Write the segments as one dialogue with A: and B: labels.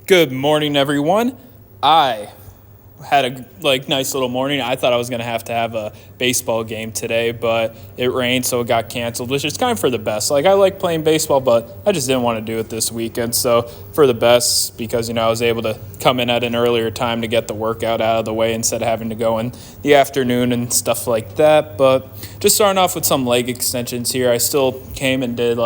A: Good morning, everyone. I had a nice little morning. I thought I was gonna have to have a baseball game today, but it rained, so it got canceled, which is kind of for the best. I like playing baseball, but I just didn't want to do it this weekend. So for the best, because I was able to come in at an earlier time to get the workout out of the way instead of having to go in the afternoon and stuff like that. But just starting off with some leg extensions here. I still came and did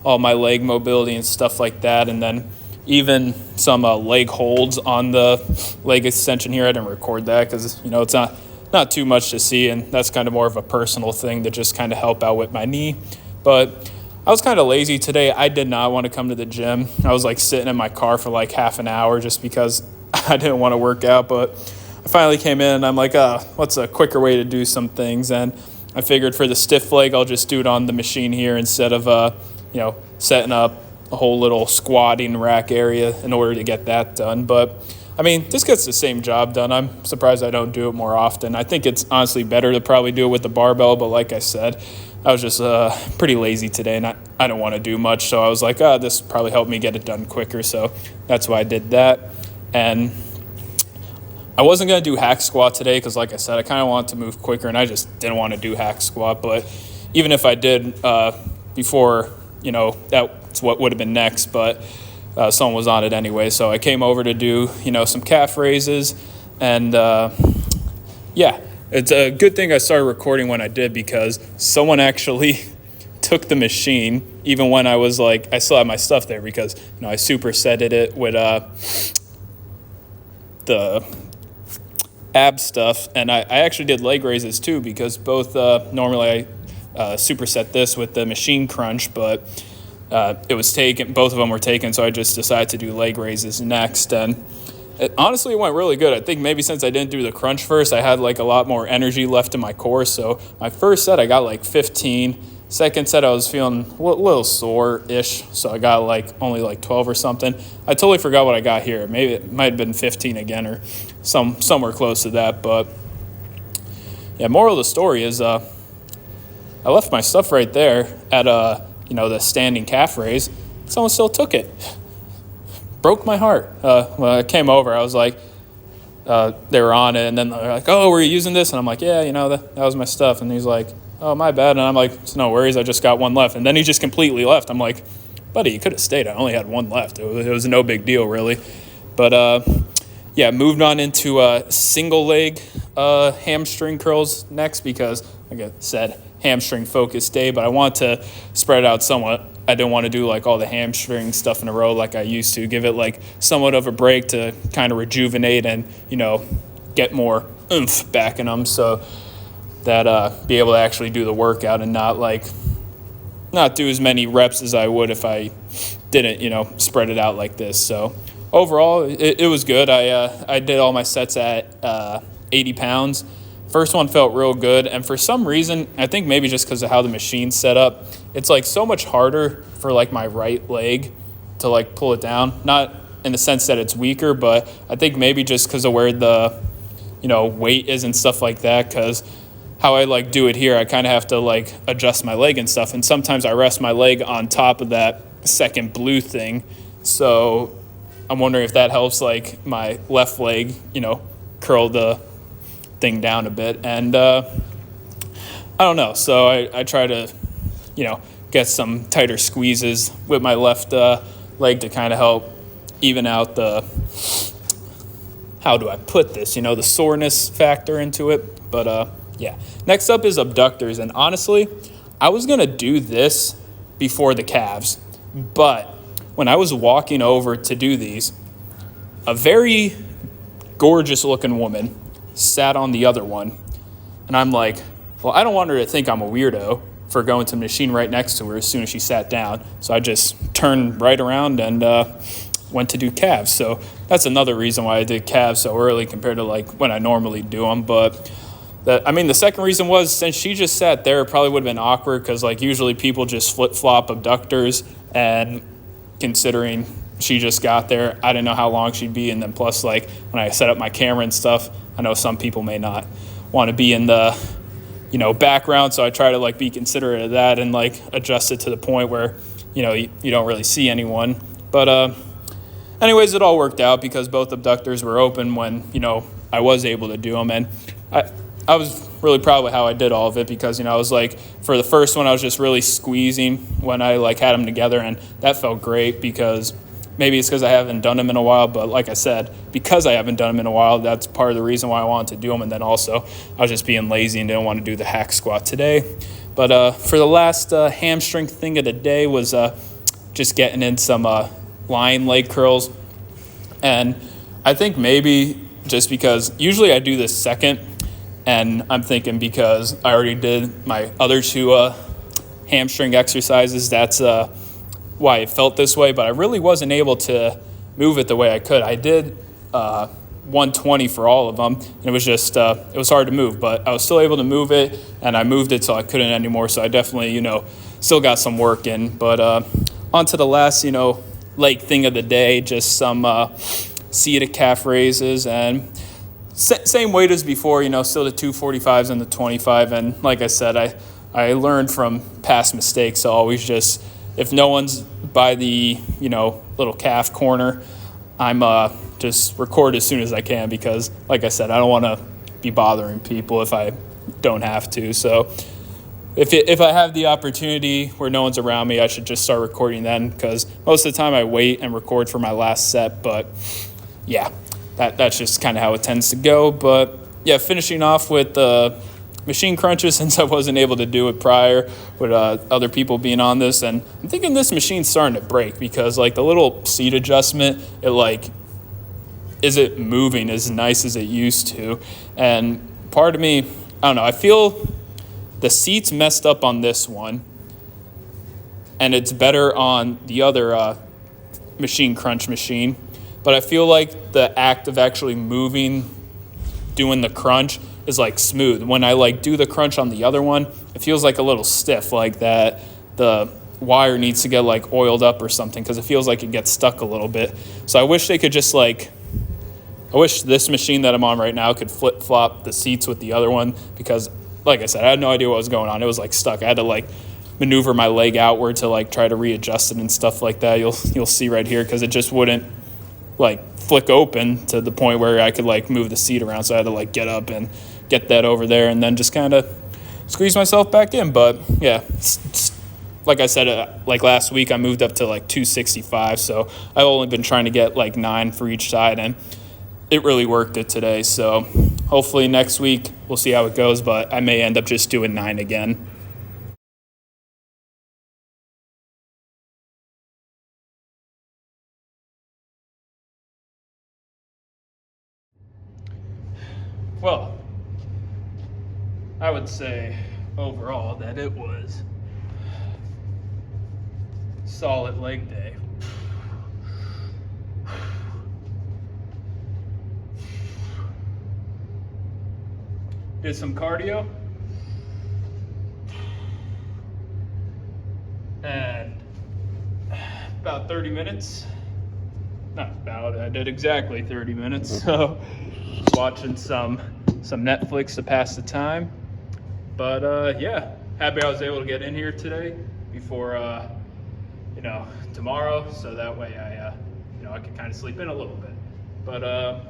A: all my leg mobility and stuff like that, and then even some leg holds on the leg extension here. I didn't record that because, it's not too much to see, and that's kind of more of a personal thing to just kind of help out with my knee. But I was kind of lazy today. I did not want to come to the gym. I was sitting in my car for half an hour just because I didn't want to work out. But I finally came in and I'm what's a quicker way to do some things? And I figured for the stiff leg, I'll just do it on the machine here instead of, setting up a whole little squatting rack area in order to get that done. But this gets the same job done. I'm surprised I don't do it more often. I think it's honestly better to probably do it with the barbell, but like I said, I was just pretty lazy today, and I don't want to do much. So I was this probably helped me get it done quicker. So that's why I did that. And I wasn't going to do hack squat today because, like I said, I kind of wanted to move quicker, and I just didn't want to do hack squat. But even if I did before, that's what would have been next. But someone was on it anyway, so I came over to do, some calf raises. And, it's a good thing I started recording when I did, because someone actually took the machine, even when I was I still had my stuff there, because, I supersetted it with the ab stuff. And I actually did leg raises too, because both normally I superset this with the machine crunch, but it was taken. Both of them were taken, so I just decided to do leg raises next. And it honestly went really good. I think maybe since I didn't do the crunch first, I had a lot more energy left in my core. So my first set, I got 15. Second set, I was feeling a little sore-ish, so I got only 12 or something. I totally forgot what I got here. Maybe it might have been 15 again, or somewhere close to that. But yeah, moral of the story is I left my stuff right there at the standing calf raise. Someone still took it. Broke my heart. When I came over, I was they were on it, and then they're "Oh, were you using this?" And I'm yeah, that was my stuff. And he's "Oh, my bad." And I'm it's no worries, I just got one left. And then he just completely left. I'm buddy, you could have stayed. I only had one left. It was no big deal, really. But moved on into single leg hamstring curls next, because like I said, hamstring focused day, but I want to spread it out somewhat. I didn't want to do all the hamstring stuff in a row like I used to. Give it somewhat of a break to kind of rejuvenate and get more oomph back in them, so that be able to actually do the workout and not do as many reps as I would if I didn't spread it out like this. So overall, it was good. I did all my sets at 80 pounds. First one felt real good, and for some reason, I think maybe just because of how the machine's set up, it's so much harder for my right leg to pull it down. Not in the sense that it's weaker, but I think maybe just because of where the weight is and stuff like that. Because how I do it here, I kind of have to adjust my leg and stuff, and sometimes I rest my leg on top of that second blue thing. So I'm wondering if that helps my left leg curl the thing down a bit. And I don't know, so I try to get some tighter squeezes with my left leg to kind of help even out the, how do I put this, the soreness factor into it. But next up is abductors. And honestly, I was gonna do this before the calves, but when I was walking over to do these, a very gorgeous looking woman sat on the other one, and I'm well, I don't want her to think I'm a weirdo for going to the machine right next to her as soon as she sat down. So I just turned right around and went to do calves. So that's another reason why I did calves so early compared to when I normally do them. But the second reason was, since she just sat there, it probably would have been awkward, because usually people just flip-flop abductors, and considering she just got there, I didn't know how long she'd be. And then plus when I set up my camera and stuff, I know some people may not want to be in the background, so I try to be considerate of that and adjust it to the point where you don't really see anyone. But anyways, it all worked out because both abductors were open when, I was able to do them. And I was really proud with how I did all of it because, I was like, for the first one, I was just really squeezing when I like had them together, and that felt great because maybe it's because I haven't done them in a while, but like I said, because I haven't done them in a while, that's part of the reason why I wanted to do them. And then also, I was just being lazy and didn't want to do the hack squat today. But for the last hamstring thing of the day was just getting in some lying leg curls. And I think maybe just because usually I do this second, and I'm thinking because I already did my other two hamstring exercises, that's why it felt this way. But I really wasn't able to move it the way I could. I did 120 for all of them, and it was just it was hard to move, but I was still able to move it, and I moved it so I couldn't anymore. So I definitely still got some work in. But on to the last leg thing of the day, just some seated calf raises, and same weight as before, still the 245s and the 25. And like I said, I learned from past mistakes. So always just, if no one's by the little calf corner, I'm just record as soon as I can because, like I said, I don't want to be bothering people if I don't have to. So if I have the opportunity where no one's around me, I should just start recording then, because most of the time I wait and record for my last set. But yeah, that's just kind of how it tends to go. But yeah, finishing off with the machine crunches, since I wasn't able to do it prior with other people being on this. And I'm thinking this machine's starting to break because like the little seat adjustment, it like isn't moving as nice as it used to. And part of me, I don't know, I feel the seat's messed up on this one, and it's better on the other machine crunch machine. But I feel like the act of actually moving, doing the crunch, is like smooth. When I like do the crunch on the other one, it feels like a little stiff, like that the wire needs to get like oiled up or something, because it feels like it gets stuck a little bit. So I wish they could just I wish this machine that I'm on right now could flip-flop the seats with the other one, because like I said, I had no idea what was going on. It was like stuck. I had to like maneuver my leg outward to like try to readjust it and stuff like that. You'll see right here, because it just wouldn't like flick open to the point where I could like move the seat around. So I had to like get up and get that over there and then just kind of squeeze myself back in. But yeah, like I said, like last week I moved up to like 265. So I've only been trying to get like 9 for each side, and it really worked it today. So hopefully next week we'll see how it goes, but I may end up just doing 9 again. Well, I would say overall that it was solid leg day. Did some cardio, and about 30 minutes, not about, I did exactly 30 minutes, so watching some Netflix to pass the time. But yeah, happy I was able to get in here today before tomorrow, so that way I can kind of sleep in a little bit. But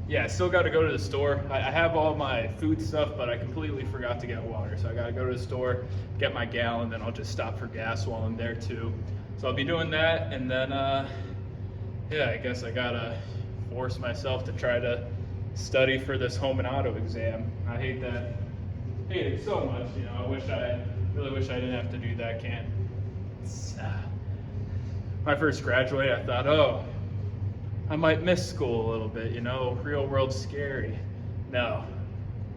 A: yeah, I still got to go to the store. I have all my food stuff, but I completely forgot to get water. So I got to go to the store, get my gallon, then I'll just stop for gas while I'm there too. So I'll be doing that, and then yeah, I guess I gotta force myself to try to study for this home and auto exam. I hate it so much. I really wish I didn't have to do that. When I first graduated, I thought, oh, I might miss school a little bit, real world's scary. No,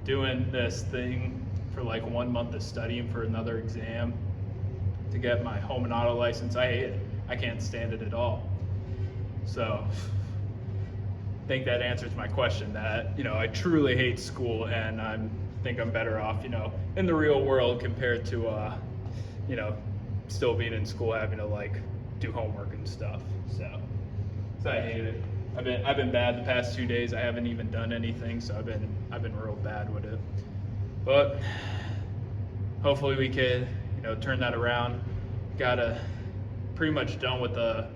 A: doing this thing for like 1 month of studying for another exam to get my home and auto license, I hate it. I can't stand it at all. So I think that answers my question that, I truly hate school, and I think I'm better off, in the real world compared to, still being in school, having to like do homework and stuff. So I hate it. I've been bad the past 2 days. I haven't even done anything, so I've been real bad with it. But hopefully we could, turn that around. Got pretty much done with the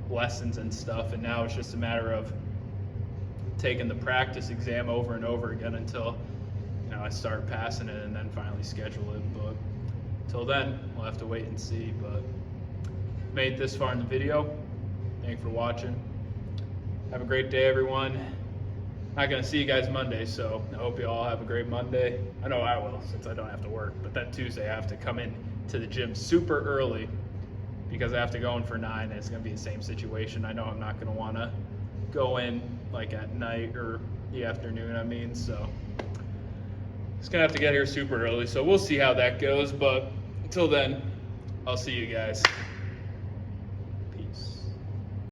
A: lessons and stuff. And now it's just a matter of taking the practice exam over and over again until I start passing it and then finally schedule it. But until then, we'll have to wait and see. But made it this far in the video. Thanks for watching. Have a great day, everyone. Not gonna see you guys Monday, so I hope you all have a great Monday. I know I will, since I don't have to work. But then Tuesday I have to come in to the gym super early because I have to go in for 9, and it's gonna be the same situation. I know I'm not gonna wanna go in like at night or the afternoon, so just gonna have to get here super early. So we'll see how that goes, but until then, I'll see you guys.